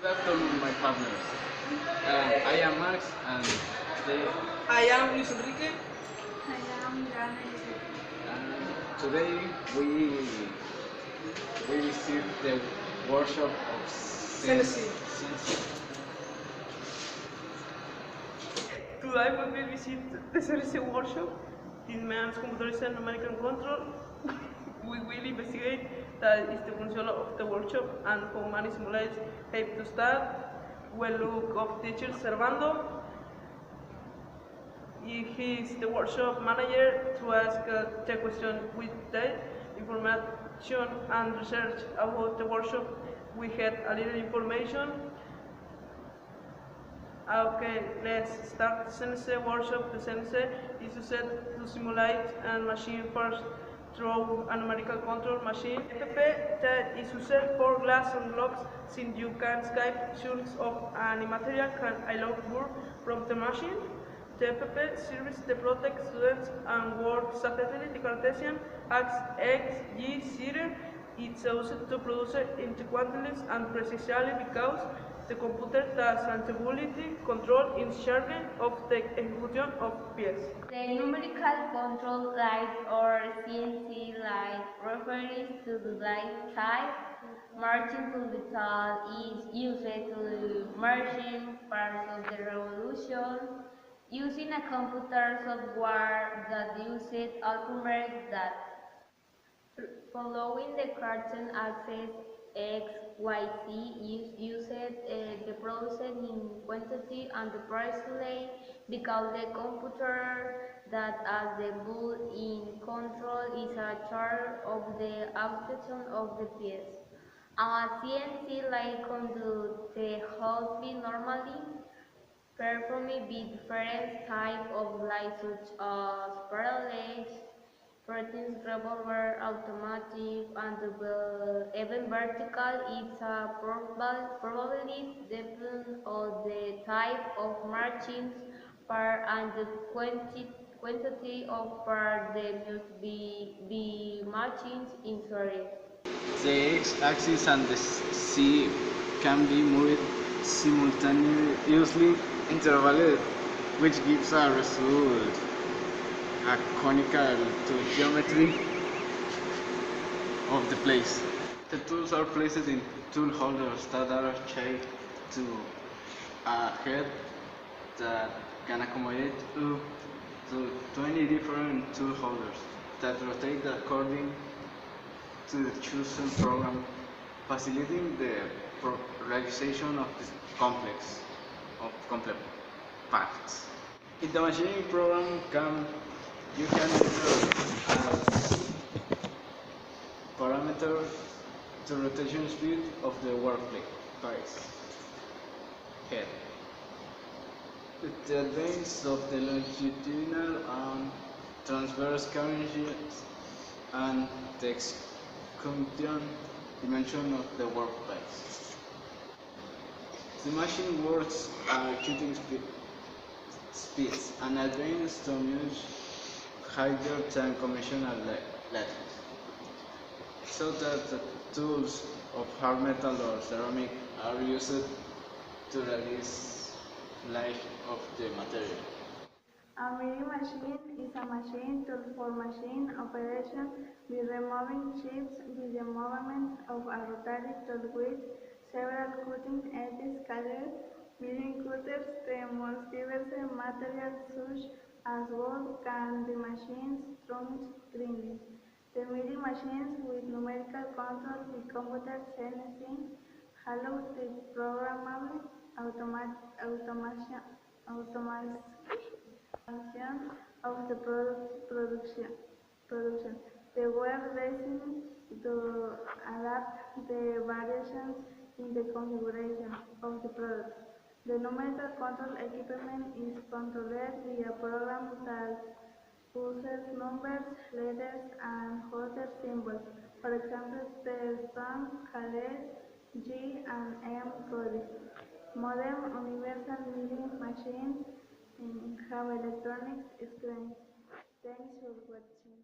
Good afternoon, my partners. I am Max, and today, I am Luis Enrique. I am Jana. today we received the workshop of CNC. CNC. Today we will visit the CNC workshop. This means computerized numerical control. We will investigate the function of the workshop and how many simulates have to start. We'll look of teacher Servando. He is the workshop manager to ask the question with the information and research about the workshop. We had a little information. Okay, let's start the CNC workshop. The CNC is used to simulate a machine first through a numerical control machine. FP that is used for glass and blocks, since you can escape chunks of any material can allow work from the machine. The FP serves to protect students and work safely. The Cartesian axis X, Y, Z. It's used to produce inequalities and precisely because the computer has accountability control in charging of the execution of pieces. The numerical control light or CNC light refers to the light type. Marching to the tool is used to marching parts of the revolution using a computer software that uses algorithms that following the cartoon axis X, Y, Z uses the process in quantity and the precisely because the computer that has the bull in control is a charge of the execution of the piece. A CNC like conduct the whole be normally performing different type of light such as parallel proteins, revolver, automatic, and even vertical. It's a probably depends on the type of machines part and the quantity of part that must be machines in series. The x-axis and the c can be moved simultaneously intervalled, which gives a result a conical to geometry of the place. The tools are placed in tool holders that are shaped to a head that can accommodate up to 20 different tool holders that rotate according to the chosen program, facilitating the realization of the complex parts. In the machining program, you can enter parameters to rotation speed of the workpiece head. With the advance of the longitudinal and transverse carriages and the execution dimension of the workpiece. The machine works at shooting speeds and advanced to much higher than conventional lattice, so that the tools of hard metal or ceramic are used to release life of the material. A milling machine is a machine tool for machine operation with removing chips with the movement of a rotary tool with several cutting edges called milling cutters. The most diverse materials such as wood can be machined through grinding. The milling machines with numerical control with computer CNC allow the programmable automation of the production. The web design to adapt the variations in the configuration of the product. The numerical control equipment is controlled via programs that uses numbers, letters, and other symbols. For example, the strong called G and M coding. Modern universal milling machines have electronic screens. Thanks for watching.